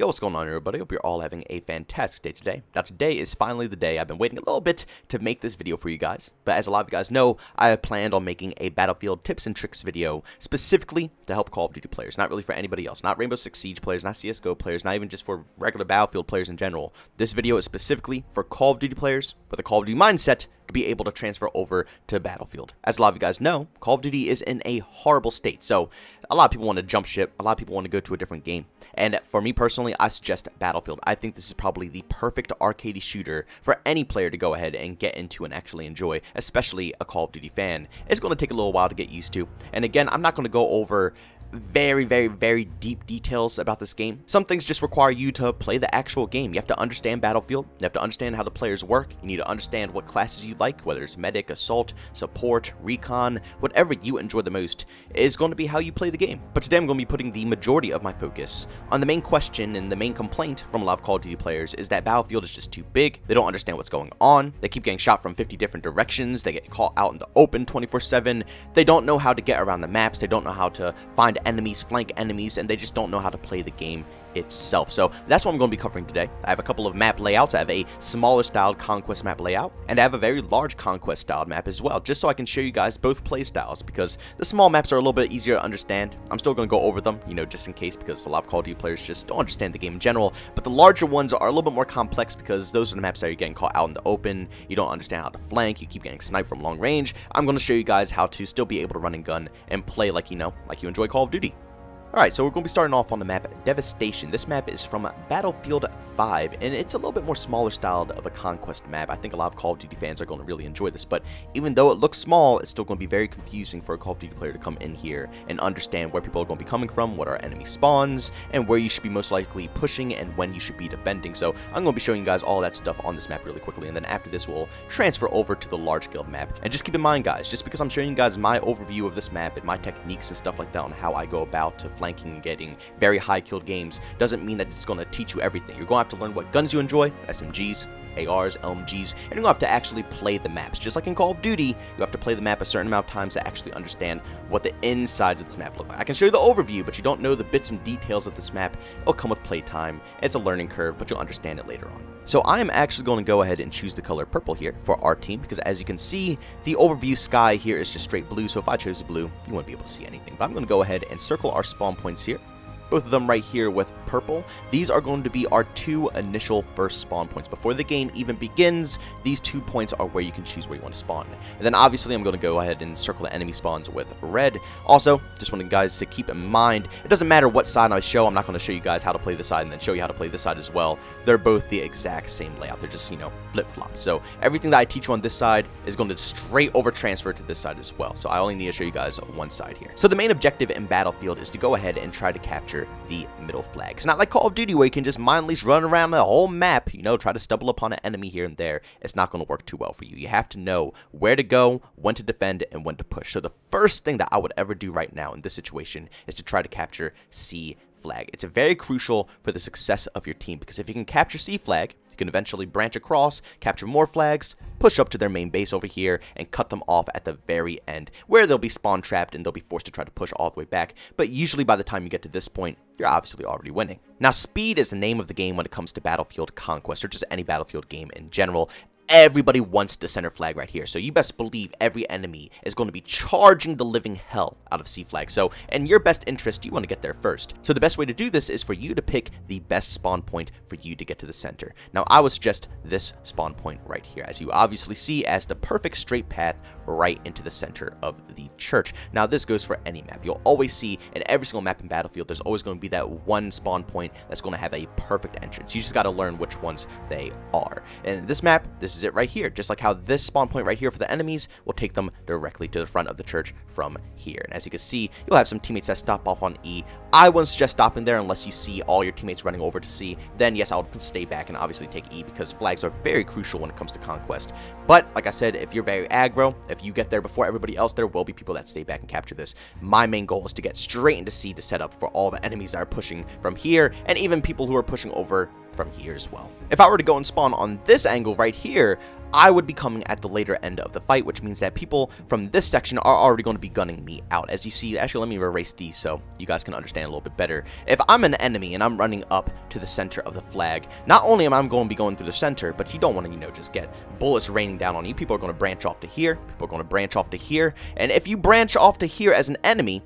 Yo, what's going on, everybody? Hope you're all having a fantastic day today. Now, today is finally the day. I've been waiting a little bit to make this video for you guys, but as a lot of you guys know, I have planned on making a Battlefield tips and tricks video specifically to help Call of Duty players, not really for anybody else, not Rainbow Six Siege players, not CSGO players, not even just for regular Battlefield players in general. This video is specifically for Call of Duty players with a Call of Duty mindset to be able to transfer over to Battlefield. As a lot of you guys know, Call of Duty is in a horrible state, so a lot of people want to jump ship, a lot of people want to go to a different game, and for me personally, I suggest Battlefield. I think this is probably the perfect arcade shooter for any player to go ahead and get into and actually enjoy, especially a Call of Duty fan. It's going to take a little while to get used to, and again, I'm not going to go over very deep details about this game. Some things just require you to play the actual game. You have to understand Battlefield, you have to understand how the players work, you need to understand what classes you like, whether it's medic, assault, support, recon, whatever you enjoy the most is going to be how you play the game. But today I'm going to be putting the majority of my focus on the main question and the main complaint from a lot of Call of Duty players is that Battlefield is just too big, they don't understand what's going on, they keep getting shot from 50 different directions, they get caught out in the open 24/7, they don't know how to get around the maps, they don't know how to find enemies, flank enemies, and they just don't know how to play the game itself. So that's what I'm going to be covering today. I have a couple of map layouts. I have a smaller styled Conquest map layout, and I have a very large Conquest styled map as well, just so I can show you guys both play styles, because the small maps are a little bit easier to understand. I'm still going to go over them, you know, just in case, because a lot of Call of Duty players just don't understand the game in general, but the larger ones are a little bit more complex because those are the maps that you're getting caught out in the open, you don't understand how to flank, you keep getting sniped from long range. I'm going to show you guys how to still be able to run and gun and play like, you know, like you enjoy Call of Duty. Alright, so we're going to be starting off on the map Devastation. This map is from Battlefield 5, and it's a little bit more smaller styled of a Conquest map. I think a lot of Call of Duty fans are going to really enjoy this, but even though it looks small, it's still going to be very confusing for a Call of Duty player to come in here and understand where people are going to be coming from, what are enemy spawns, and where you should be most likely pushing and when you should be defending. So I'm going to be showing you guys all that stuff on this map really quickly, and then after this we'll transfer over to the large scale map. And just keep in mind, guys, just because I'm showing you guys my overview of this map and my techniques and stuff like that on how I go about to flanking and getting very high killed games doesn't mean that it's going to teach you everything. You're going to have to learn what guns you enjoy, SMGs, ARs, LMGs, and you're going to have to actually play the maps. Just like in Call of Duty, you have to play the map a certain amount of times to actually understand what the insides of this map look like. I can show you the overview, but you don't know the bits and details of this map. It'll come with playtime. It's a learning curve, but you'll understand it later on. So I am actually going to go ahead and choose the color purple here for our team, because as you can see, the overview sky here is just straight blue, so if I chose blue, you wouldn't be able to see anything. But I'm going to go ahead and circle our spawn points here. Both of them right here with purple. These are going to be our two initial first spawn points. Before the game even begins, these 2 points are where you can choose where you want to spawn. And then obviously I'm going to go ahead and circle the enemy spawns with red. Also, just wanted guys to keep in mind, it doesn't matter what side I show, I'm not going to show you guys how to play this side and then show you how to play this side as well. They're both the exact same layout. They're just, you know, flip-flop. So everything that I teach you on this side is going to straight over transfer to this side as well. So I only need to show you guys one side here. So the main objective in Battlefield is to go ahead and try to capture the middle flag. It's not like Call of Duty where you can just mindlessly run around the whole map, you know, try to stumble upon an enemy here and there. It's not going to work too well for you. You have to know where to go, when to defend, and when to push. So the first thing that I would ever do right now in this situation is to try to capture C flag. It's very crucial for the success of your team, because if you can capture C flag, you can eventually branch across, capture more flags, push up to their main base over here, and cut them off at the very end, where they'll be spawn trapped and they'll be forced to try to push all the way back. But usually by the time you get to this point, you're obviously already winning. Now, speed is the name of the game when it comes to Battlefield Conquest, or just any Battlefield game in general. Everybody wants the center flag right here, so you best believe every enemy is going to be charging the living hell out of C flag. So in your best interest, you want to get there first. So the best way to do this is for you to pick the best spawn point for you to get to the center. Now I would suggest this spawn point right here, as you obviously see, as the perfect straight path right into the center of the church. Now this goes for any map. You'll always see in every single map in Battlefield, there's always going to be that one spawn point that's going to have a perfect entrance. You just got to learn which ones they are. And in this map, this is it right here. Just like how this spawn point right here for the enemies will take them directly to the front of the church from here. And as you can see, you'll have some teammates that stop off on E. I wouldn't suggest stopping there unless you see all your teammates running over to C. Then yes, I would stay back and obviously take E, because flags are very crucial when it comes to Conquest. But like I said, if you're very aggro, if you get there before everybody else, there will be people that stay back and capture this. My main goal is to get straight into C to set up for all the enemies that are pushing from here, and even people who are pushing over from here as well. If I were to go and spawn on this angle right here, I would be coming at the later end of the fight, which means that people from this section are already going to be gunning me out. As you see, actually, let me erase these so you guys can understand a little bit better. If I'm an enemy and I'm running up to the center of the flag, not only am I going to be going through the center, but you don't want to, just get bullets raining down on you. People are going to branch off to here. People are going to branch off to here. And if you branch off to here as an enemy,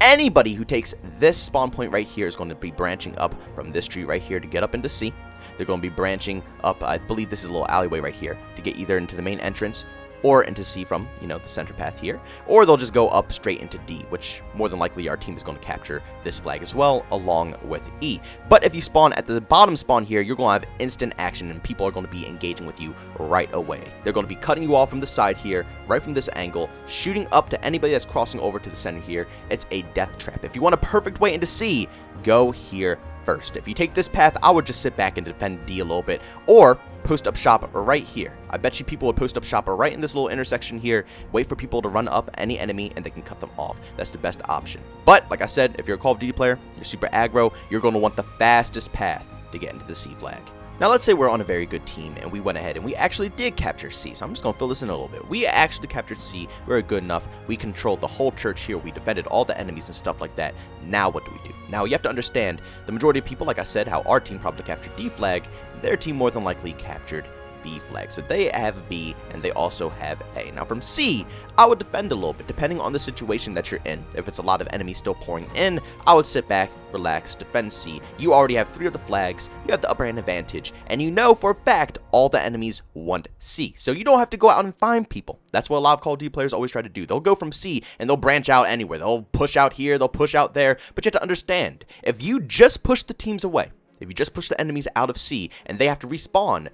anybody who takes this spawn point right here is going to be branching up from this tree right here to get up into C. They're going to be branching up, I believe this is a little alleyway right here, to get either into the main entrance or into C from, the center path here. Or they'll just go up straight into D, which more than likely our team is going to capture this flag as well, along with E. But if you spawn at the bottom spawn here, you're going to have instant action and people are going to be engaging with you right away. They're going to be cutting you off from the side here, right from this angle, shooting up to anybody that's crossing over to the center here. It's a death trap. If you want a perfect way into C, go here first. If you take this path, I would just sit back and defend D a little bit, or post up shop right here. I bet you people would post up shop right in this little intersection here, wait for people to run up any enemy, and they can cut them off. That's the best option. But, like I said, if you're a Call of Duty player, you're super aggro, you're going to want the fastest path to get into the C flag. Now, let's say we're on a very good team, and we went ahead and we actually did capture C, so I'm just going to fill this in a little bit. We actually captured C, we were good enough, we controlled the whole church here, we defended all the enemies and stuff like that. Now, what do we do? Now, you have to understand, the majority of people, like I said, how our team probably captured D flag, their team more than likely captured B flag. So they have B and they also have A. Now from C, I would defend a little bit depending on the situation that you're in. If it's a lot of enemies still pouring in, I would sit back, relax, defend C. You already have 3 of the flags, you have the upper hand advantage, and you know for a fact all the enemies want C. So you don't have to go out and find people. That's what a lot of Call of Duty players always try to do. They'll go from C and they'll branch out anywhere. They'll push out here, they'll push out there, but you have to understand, if you just push the teams away, if you just push the enemies out of C and they have to respawn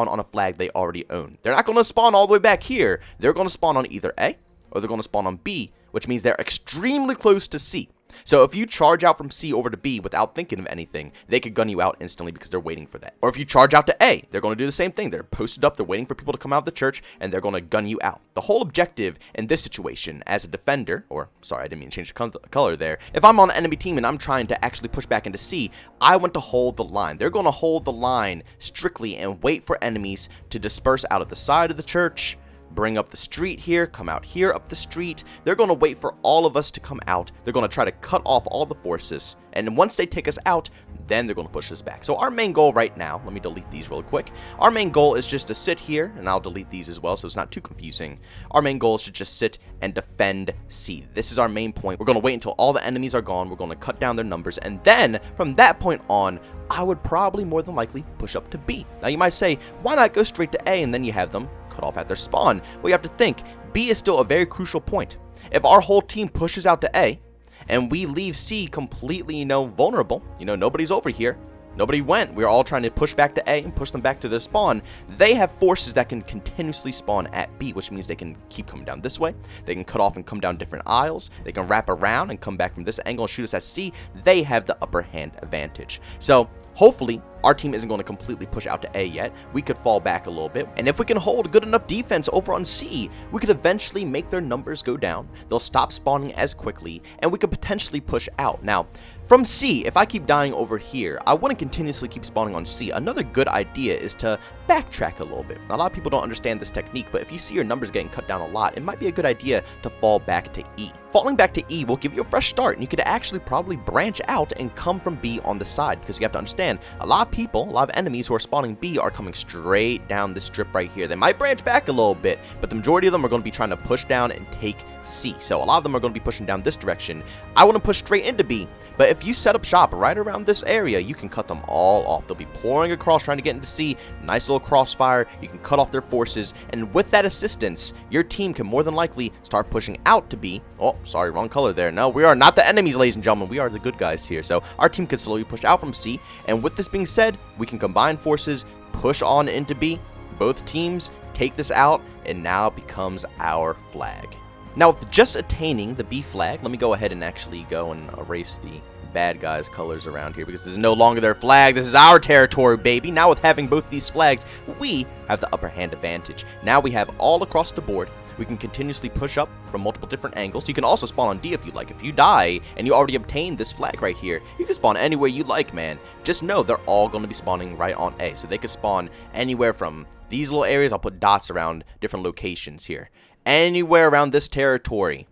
on a flag they already own. They're not going to spawn all the way back here. They're going to spawn on either A or they're going to spawn on B, which means they're extremely close to C. So if you charge out from C over to B without thinking of anything, they could gun you out instantly because they're waiting for that. Or if you charge out to A, they're going to do the same thing. They're posted up, they're waiting for people to come out of the church, and they're going to gun you out. The whole objective in this situation as a defender, or sorry, I didn't mean to change the color there. If I'm on the enemy team and I'm trying to actually push back into C, I want to hold the line. They're going to hold the line strictly and wait for enemies to disperse out of the side of the church, bring up the street here, come out here up the street. They're going to wait for all of us to come out. They're going to try to cut off all the forces. And once they take us out, then they're going to push us back. So our main goal right now, let me delete these real quick. Our main goal is just to sit here, and I'll delete these as well so it's not too confusing. Our main goal is to just sit and defend C. This is our main point. We're going to wait until all the enemies are gone. We're going to cut down their numbers. And then from that point on, I would probably more than likely push up to B. Now you might say, why not go straight to A and then you have them cut off at their spawn? Well, you have to think, B is still a very crucial point. If our whole team pushes out to A, and we leave C completely, vulnerable, nobody's over here, nobody went, we're all trying to push back to A and push them back to their spawn, they have forces that can continuously spawn at B, which means they can keep coming down this way, they can cut off and come down different aisles, they can wrap around and come back from this angle and shoot us at C. They have the upper hand advantage. So hopefully our team isn't going to completely push out to A yet. We could fall back a little bit. And if we can hold good enough defense over on C, we could eventually make their numbers go down. They'll stop spawning as quickly, and we could potentially push out. Now, from C, if I keep dying over here, I wouldn't continuously keep spawning on C. Another good idea is to backtrack a little bit. Now, a lot of people don't understand this technique, but if you see your numbers getting cut down a lot, it might be a good idea to fall back to E. Falling back to E will give you a fresh start, and you could actually probably branch out and come from B on the side, because you have to understand, a lot of enemies who are spawning B are coming straight down this strip right here. They might branch back a little bit, but the majority of them are going to be trying to push down and take C. So a lot of them are going to be pushing down this direction. I want to push straight into B, but if you set up shop right around this area, you can cut them all off. They'll be pouring across trying to get into C. Nice little crossfire. You can cut off their forces, and with that assistance, your team can more than likely start pushing out to B. Oh, sorry, wrong color there. No, we are not the enemies, ladies and gentlemen. We are the good guys here. So our team can slowly push out from C, and with this being said, we can combine forces, push on into B. Both teams take this out, and now it becomes our flag. Now, with just attaining the B flag, let me go ahead and actually go and erase the bad guys' colors around here, because this is no longer their flag. This is our territory, baby. Now, with having both these flags, we have the upper hand advantage. Now we have all across the board We can continuously push up from multiple different angles. You can also spawn on D if you like. If you die and you already obtained this flag right here, you can spawn anywhere you like, man. Just know they're all going to be spawning right on A. So they can spawn anywhere from these little areas. I'll put dots around different locations here. Anywhere around this territory.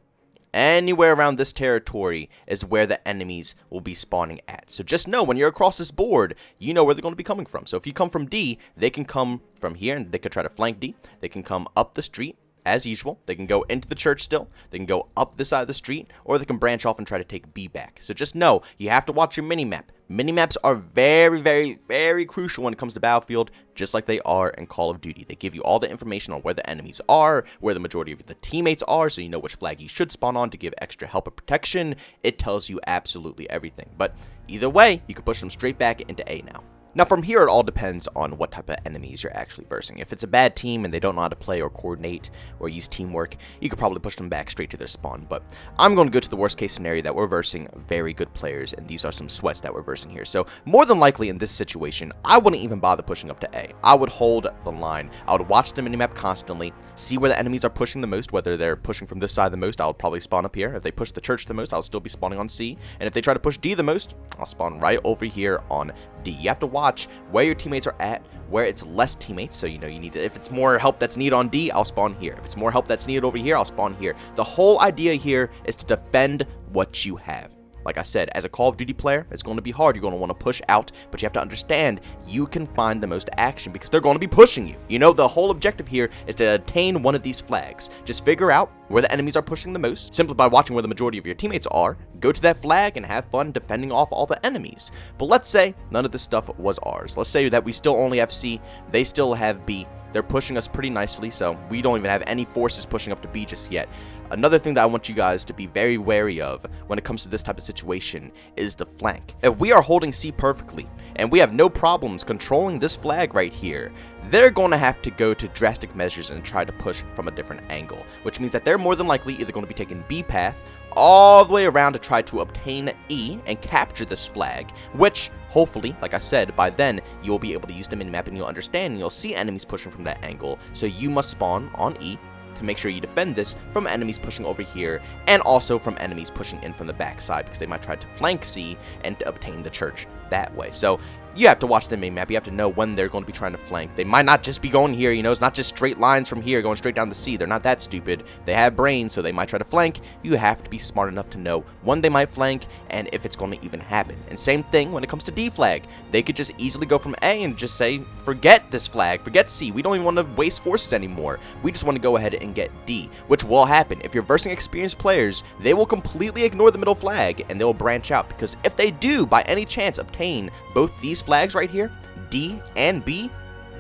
Anywhere around this territory is where the enemies will be spawning at. So just know when you're across this board, you know where they're going to be coming from. So if you come from D, they can come from here and they could try to flank D. They can come up the street as usual. They can go into the church still. They can go up this side of the street, or they can branch off and try to take B back. So just know you have to watch your minimap. Minimaps are very, very, very crucial when it comes to Battlefield, just like they are in Call of Duty. They give you all the information on where the enemies are, where the majority of the teammates are, so you know which flag you should spawn on to give extra help and protection. It tells you absolutely everything. But either way, you can push them straight back into A now. Now from here, it all depends on what type of enemies you're actually versing. If it's a bad team and they don't know how to play or coordinate or use teamwork, you could probably push them back straight to their spawn. But I'm going to go to the worst case scenario that we're versing very good players, and these are some sweats that we're versing here. So more than likely in this situation, I wouldn't even bother pushing up to A. I would hold the line. I would watch the minimap constantly, see where the enemies are pushing the most, whether they're pushing from this side the most, I'll probably spawn up here. If they push the church the most, I'll still be spawning on C. And if they try to push D the most, I'll spawn right over here on D. You have to watch where your teammates are at, where it's less teammates, so you know you need to, if it's more help that's needed on D, I'll spawn here. If it's more help that's needed over here, I'll spawn here. The whole idea here is to defend what you have. Like I said, as a Call of Duty player, it's going to be hard. You're going to want to push out, but you have to understand you can find the most action because they're going to be pushing you. You know, the whole objective here is to attain one of these flags. Just figure out where the enemies are pushing the most, simply by watching where the majority of your teammates are. Go to that flag and have fun defending off all the enemies. But let's say none of this stuff was ours. Let's say that we still only have C, they still have B. They're pushing us pretty nicely, so we don't even have any forces pushing up to B just yet. Another thing that I want you guys to be very wary of when it comes to this type of situation is the flank. If we are holding C perfectly, and we have no problems controlling this flag right here, they're going to have to go to drastic measures and try to push from a different angle, which means that they're more than likely either going to be taking B path all the way around to try to obtain E and capture this flag, which hopefully, like I said, by then you'll be able to use the minimap and you'll understand and you'll see enemies pushing from that angle. So you must spawn on E to make sure you defend this from enemies pushing over here and also from enemies pushing in from the backside because they might try to flank C and obtain the church that way. So you have to watch the minimap. You have to know when they're going to be trying to flank. They might not just be going here, you know, it's not just straight lines from here going straight down the C. They're not that stupid. They have brains, so they might try to flank. You have to be smart enough to know when they might flank and if it's going to even happen. And same thing when it comes to D flag. They could just easily go from A and just say, forget this flag, forget C. We don't even want to waste forces anymore. We just want to go ahead and get D, which will happen. If you're versing experienced players, they will completely ignore the middle flag and they will branch out, because if they do by any chance obtain both these flags right here, D and B,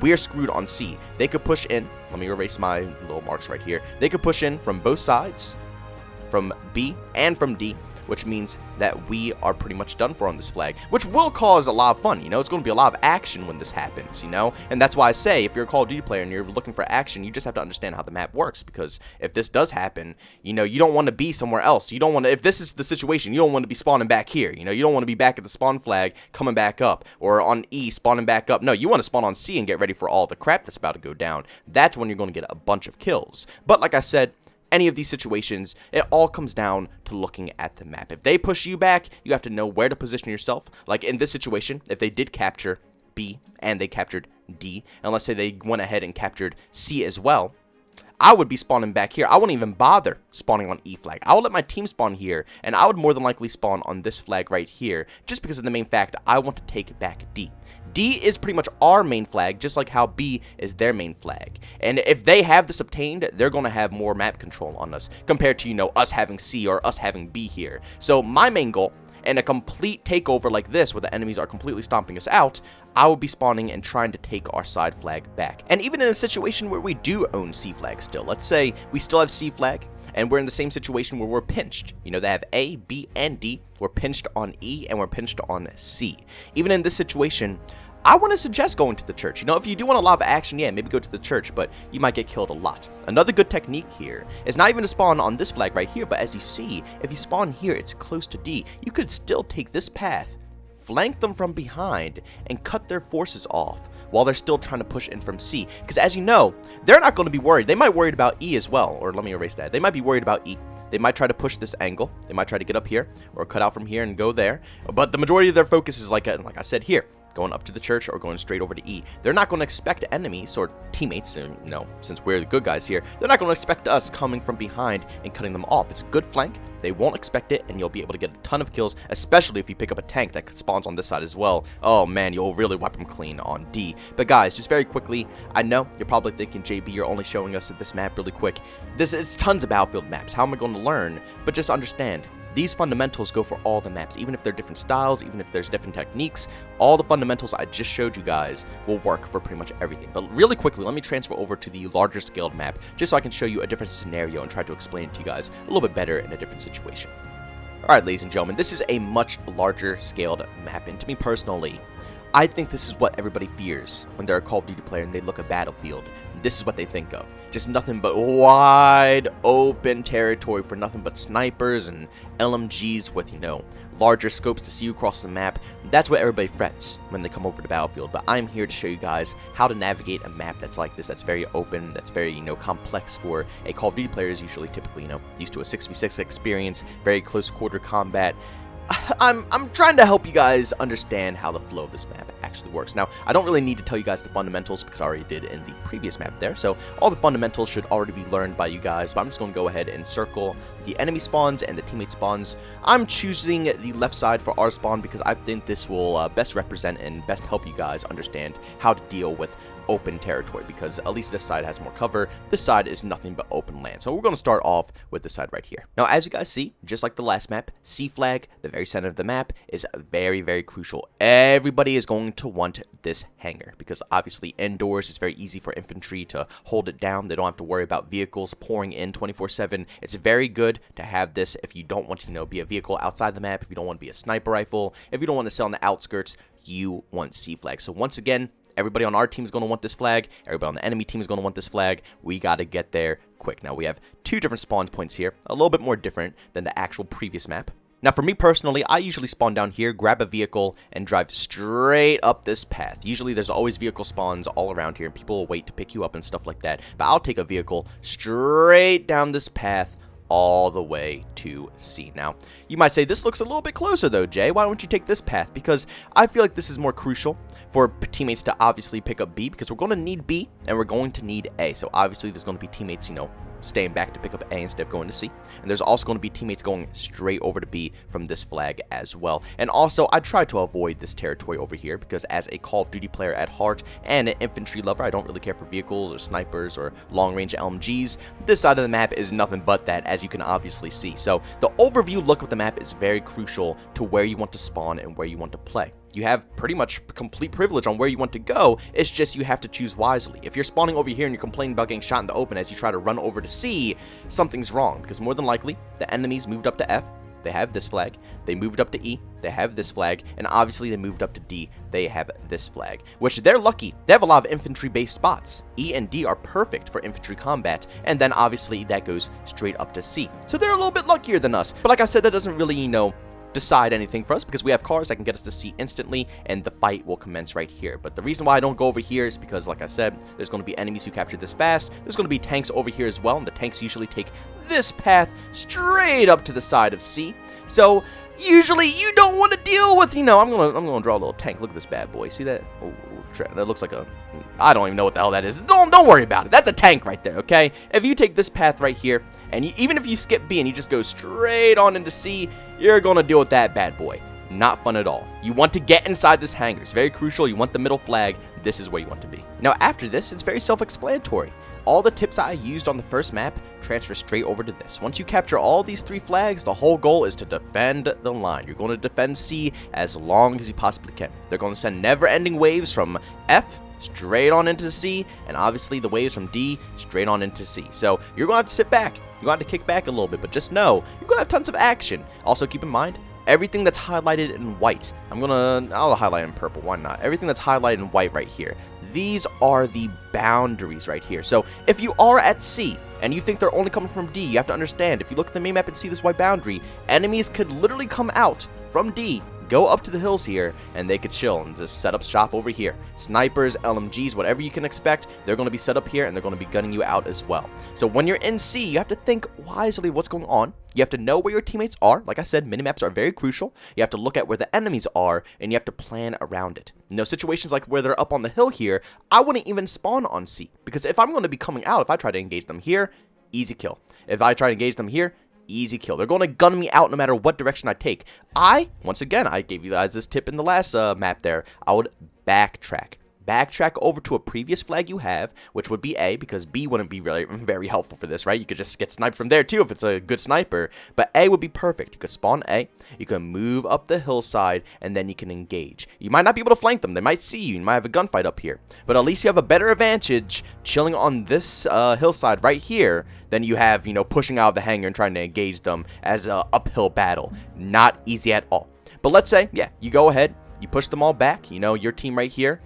we are screwed on C. They could push in. Let me erase my little marks right here. They could push in from both sides, from B and from D, which means that we are pretty much done for on this flag, which will cause a lot of fun. You know, it's going to be a lot of action when this happens, you know, and that's why I say if you're a Call of Duty player and you're looking for action, you just have to understand how the map works, because if this does happen, you know, you don't want to be somewhere else. You don't want to, if this is the situation, you don't want to be spawning back here. You know, you don't want to be back at the spawn flag coming back up, or on E spawning back up. No, you want to spawn on C and get ready for all the crap that's about to go down. That's when you're going to get a bunch of kills. But like I said, any of these situations, it all comes down to looking at the map. If they push you back, you have to know where to position yourself. Like in this situation, if they did capture B and they captured D, and let's say they went ahead and captured C as well, I would be spawning back here. I wouldn't even bother spawning on E flag. I would let my team spawn here, and I would more than likely spawn on this flag right here, just because of the main fact I want to take back D. D is pretty much our main flag, just like how B is their main flag. And if they have this obtained, they're going to have more map control on us compared to, you know, us having C or us having B here. So my main goal, in a complete takeover like this, where the enemies are completely stomping us out, I will be spawning and trying to take our side flag back. And even in a situation where we do own C flag still, let's say we still have C flag, and we're in the same situation where we're pinched. You know, they have A, B, and D. We're pinched on E, and we're pinched on C. Even in this situation, I want to suggest going to the church. You know, if you do want a lot of action, yeah, maybe go to the church, but you might get killed a lot. Another good technique here is not even to spawn on this flag right here, but as you see, if you spawn here, it's close to D. You could still take this path flank them from behind, and cut their forces off while they're still trying to push in from C. Because as you know, they're not going to be worried. They might be worried about E as well. Or let me erase that. They might be worried about E. They might try to push this angle. They might try to get up here or cut out from here and go there. But the majority of their focus is like I said here, going up to the church or going straight over to E. They're not going to expect enemies or teammates, since we're the good guys here, they're not going to expect us coming from behind and cutting them off. It's a good flank. They won't expect it, and you'll be able to get a ton of kills, especially if you pick up a tank that spawns on this side as well. Oh man, you'll really wipe them clean on D. But guys, just very quickly, I know you're probably thinking, JB, you're only showing us this map really quick. It's tons of battlefield maps. How am I going to learn? But just understand, these fundamentals go for all the maps, even if they're different styles, even if there's different techniques. All the fundamentals I just showed you guys will work for pretty much everything. But really quickly, let me transfer over to the larger scaled map, just so I can show you a different scenario and try to explain it to you guys a little bit better in a different situation. Alright, ladies and gentlemen, this is a much larger scaled map, and to me personally, I think this is what everybody fears when they're a Call of Duty player and they look at Battlefield. This is what they think of. Just nothing but wide open territory for nothing but snipers and LMGs with, larger scopes to see you across the map. That's what everybody frets when they come over to Battlefield. But I'm here to show you guys how to navigate a map that's like this, that's very open, that's very, complex for a Call of Duty player is usually typically, used to a 6v6 experience, very close quarter combat. I'm trying to help you guys understand how the flow of this map actually works. Now, I don't really need to tell you guys the fundamentals because I already did in the previous map there, so all the fundamentals should already be learned by you guys, but I'm just going to go ahead and circle the enemy spawns and the teammate spawns. I'm choosing the left side for our spawn because I think this will best represent and best help you guys understand how to deal with open territory, because at least this side has more cover. This side is nothing but open land. So we're going to start off with this side right here. Now, as you guys see, just like the last map, C flag, the very center of the map, is very, very crucial. Everybody is going to want this hangar because obviously indoors it's very easy for infantry to hold it down. They don't have to worry about vehicles pouring in 24/7. It's very good to have this if you don't want to, be a vehicle outside the map, if you don't want to be a sniper rifle, if you don't want to sit on the outskirts, you want C flag. So once again, everybody on our team is going to want this flag. Everybody on the enemy team is going to want this flag. We got to get there quick. Now, we have two different spawn points here, a little bit more different than the actual previous map. Now, for me personally, I usually spawn down here, grab a vehicle, and drive straight up this path. Usually, there's always vehicle spawns all around here, and people will wait to pick you up and stuff like that. But I'll take a vehicle straight down this path all the way to C. Now, you might say, this looks a little bit closer though, Jay. Why don't you take this path? Because I feel like this is more crucial for teammates to obviously pick up B, because we're going to need B and we're going to need A. So obviously there's going to be teammates, staying back to pick up A instead of going to C. And there's also going to be teammates going straight over to B from this flag as well. And also, I try to avoid this territory over here because as a Call of Duty player at heart and an infantry lover, I don't really care for vehicles or snipers or long-range LMGs. This side of the map is nothing but that, as you can obviously see. So the overview look of the map is very crucial to where you want to spawn and where you want to play. You have pretty much complete privilege on where you want to go. It's just you have to choose wisely. If you're spawning over here and you're complaining about getting shot in the open as you try to run over to C, something's wrong, because more than likely the enemies moved up to F. They have this flag. They moved up to E. They have this flag. And obviously they moved up to D. They have this flag, which they're lucky. They have a lot of infantry-based spots. E and D are perfect for infantry combat. And then obviously that goes straight up to C. So they're a little bit luckier than us. But like I said, that doesn't really, decide anything for us because we have cars that can get us to C instantly and the fight will commence right here. But the reason why I don't go over here is because, like I said, there's going to be enemies who capture this fast. There's going to be tanks over here as well, and the tanks usually take this path straight up to the side of C. So usually you don't want to deal with, I'm gonna draw a little tank. Look at this bad boy. See that? Oh, that looks like a, I don't even know what the hell that is. Don't worry about it. That's a tank right there, okay? If you take this path right here, and even if you skip B and you just go straight on into C, you're gonna deal with that bad boy. Not fun at all. You want to get inside this hangar. It's very crucial. You want the middle flag. This is where you want to be. Now, after this, it's very self-explanatory. All the tips I used on the first map transfer straight over to this. Once you capture all these 3 flags, the whole goal is to defend the line. You're going to defend C as long as you possibly can. They're going to send never-ending waves from F straight on into C, and obviously the waves from D straight on into C. So you're going to have to sit back. You're going to have to kick back a little bit, but just know you're going to have tons of action. Also, keep in mind, everything that's highlighted in white, I'll highlight in purple, why not? Everything that's highlighted in white right here, these are the boundaries right here. So if you are at C and you think they're only coming from D, you have to understand, if you look at the main map and see this white boundary, enemies could literally come out from D go up to the hills here, and they could chill and just set up shop over here. Snipers, LMGs, whatever you can expect, they're going to be set up here, and they're going to be gunning you out as well. So when you're in C, you have to think wisely what's going on. You have to know where your teammates are. Like I said, minimaps are very crucial. You have to look at where the enemies are, and you have to plan around it. You know, situations like where they're up on the hill here, I wouldn't even spawn on C, because if I'm going to be coming out, if I try to engage them here, easy kill. If I try to engage them here, easy kill. They're going to gun me out no matter what direction I take. Once again, I gave you guys this tip in the last map there. I would backtrack. Backtrack over to a previous flag you have, which would be A, because B wouldn't be really very helpful for this, right? You could just get sniped from there too if it's a good sniper, but A would be perfect. You could spawn A, you can move up the hillside, and then you can engage. You might not be able to flank them, they might see you, you might have a gunfight up here, but at least you have a better advantage chilling on this hillside right here than you have, you know, pushing out of the hangar and trying to engage them as an uphill battle. Not easy at all. But let's say, yeah, you go ahead, you push them all back, you know, your team right here,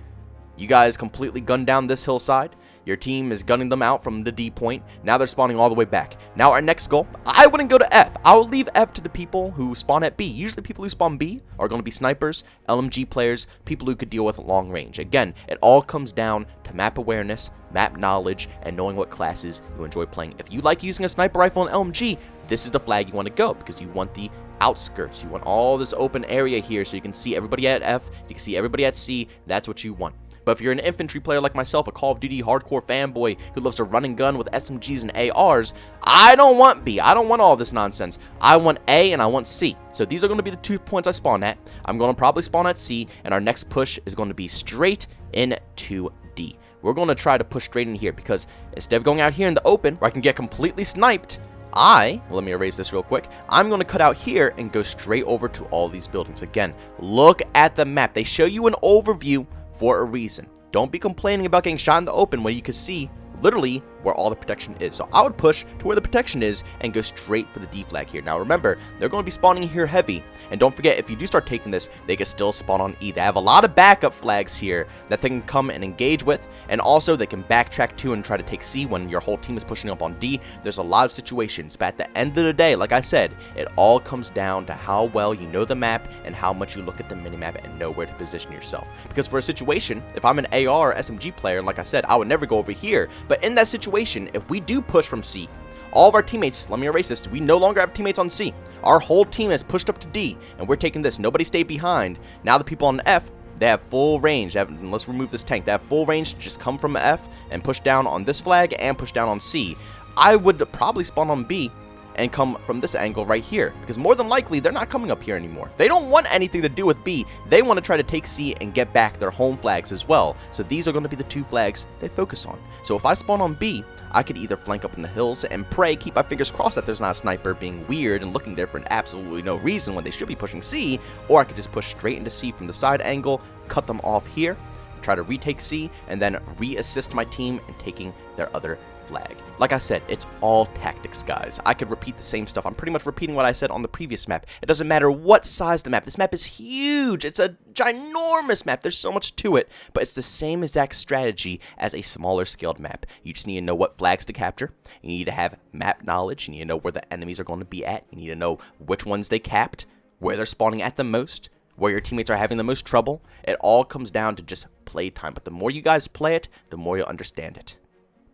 you guys completely gun down this hillside. Your team is gunning them out from the D point. Now they're spawning all the way back. Now our next goal, I wouldn't go to F. I would leave F to the people who spawn at B. Usually people who spawn B are going to be snipers, LMG players, people who could deal with long range. Again, it all comes down to map awareness, map knowledge, and knowing what classes you enjoy playing. If you like using a sniper rifle and LMG, this is the flag you want to go, because you want the outskirts. You want all this open area here so you can see everybody at F, you can see everybody at C. That's what you want. But if you're an infantry player like myself, a Call of Duty hardcore fanboy who loves to run and gun with SMGs and ARs, I don't want B. I don't want all this nonsense. I want A and I want C. So these are going to be the 2 points I spawn at. I'm going to probably spawn at C, and our next push is going to be straight into D. We're going to try to push straight in here, because instead of going out here in the open where I can get completely sniped, let me erase this real quick. I'm going to cut out here and go straight over to all these buildings. Again, look at the map. They show you an overview for a reason. Don't be complaining about getting shot in the open when you can see literally where all the protection is. So I would push to where the protection is and go straight for the D flag here. Now remember, they're going to be spawning here heavy, and don't forget, if you do start taking this, they can still spawn on E. They have a lot of backup flags here that they can come and engage with, and also they can backtrack to and try to take C when your whole team is pushing up on D. There's a lot of situations, but at the end of the day, like I said, it all comes down to how well you know the map and how much you look at the minimap and know where to position yourself. Because for a situation, if I'm an AR or SMG player, like I said, I would never go over here, but in that situation, if we do push from C, all of our teammates, let me erase this, we no longer have teammates on C. Our whole team has pushed up to D, and we're taking this. Nobody stayed behind. Now the people on F, they have full range. Let's remove this tank. They have full range to just come from F and push down on this flag and push down on C. I would probably spawn on B and come from this angle right here, because more than likely they're not coming up here anymore. They don't want anything to do with B. They want to try to take C and get back their home flags as well. So these are going to be the 2 flags they focus on. So if I spawn on B, I could either flank up in the hills and pray, keep my fingers crossed that there's not a sniper being weird and looking there for absolutely no reason when they should be pushing C, or I could just push straight into C from the side angle, cut them off here, try to retake C, and then re-assist my team in taking their other flag. Like I said, it's all tactics, guys. I could repeat the same stuff. I'm pretty much repeating what I said on the previous map. It doesn't matter what size the map. This map is huge. It's a ginormous map. There's so much to it, but it's the same exact strategy as a smaller scaled map. You just need to know what flags to capture. You need to have map knowledge. You need to know where the enemies are going to be at. You need to know which ones they capped, where they're spawning at the most, where your teammates are having the most trouble. It all comes down to just play time, but the more you guys play it, the more you'll understand it.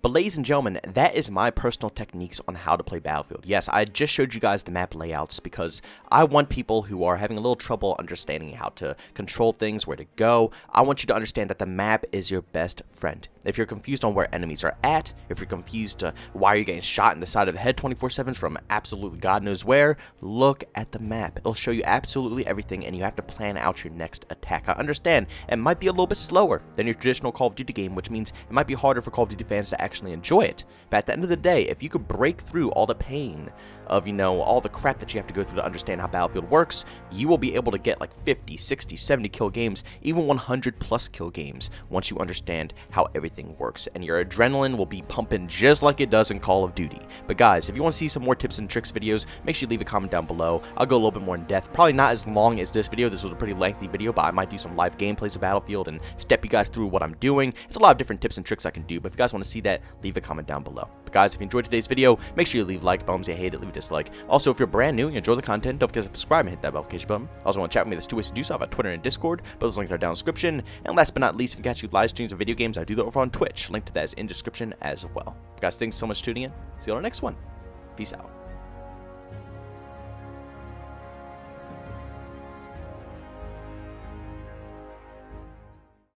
But ladies and gentlemen, that is my personal techniques on how to play Battlefield. Yes, I just showed you guys the map layouts because I want people who are having a little trouble understanding how to control things, where to go. I want you to understand that the map is your best friend. If you're confused on where enemies are at, if you're confused why you're getting shot in the side of the head 24/7 from absolutely God knows where, look at the map. It'll show you absolutely everything, and you have to plan out your next attack. I understand it might be a little bit slower than your traditional Call of Duty game, which means it might be harder for Call of Duty fans to actually enjoy it. But at the end of the day, if you could break through all the pain of, all the crap that you have to go through to understand how Battlefield works, you will be able to get like 50, 60, 70 kill games, even 100 plus kill games once you understand how everything works, and your adrenaline will be pumping just like it does in Call of Duty. But guys, if you want to see some more tips and tricks videos, make sure you leave a comment down below. I'll go a little bit more in depth, probably not as long as this video. This was a pretty lengthy video, but I might do some live gameplays of Battlefield and step you guys through what I'm doing. It's a lot of different tips and tricks I can do, but if you guys want to see that, leave a comment down below. But guys, if you enjoyed today's video, make sure you leave a like button. If you hate it, leave a dislike. Also, if you're brand new and you enjoy the content, don't forget to subscribe and hit that notification button. Also, want to chat with me, there's 2 ways to do so. I have Twitter and Discord, but those links are down in the description. And last but not least, if you catch you live streams of video games, I do that over on Twitch. Link to that is in the description as well. Guys, thanks so much for tuning in. See you on the next one. Peace out.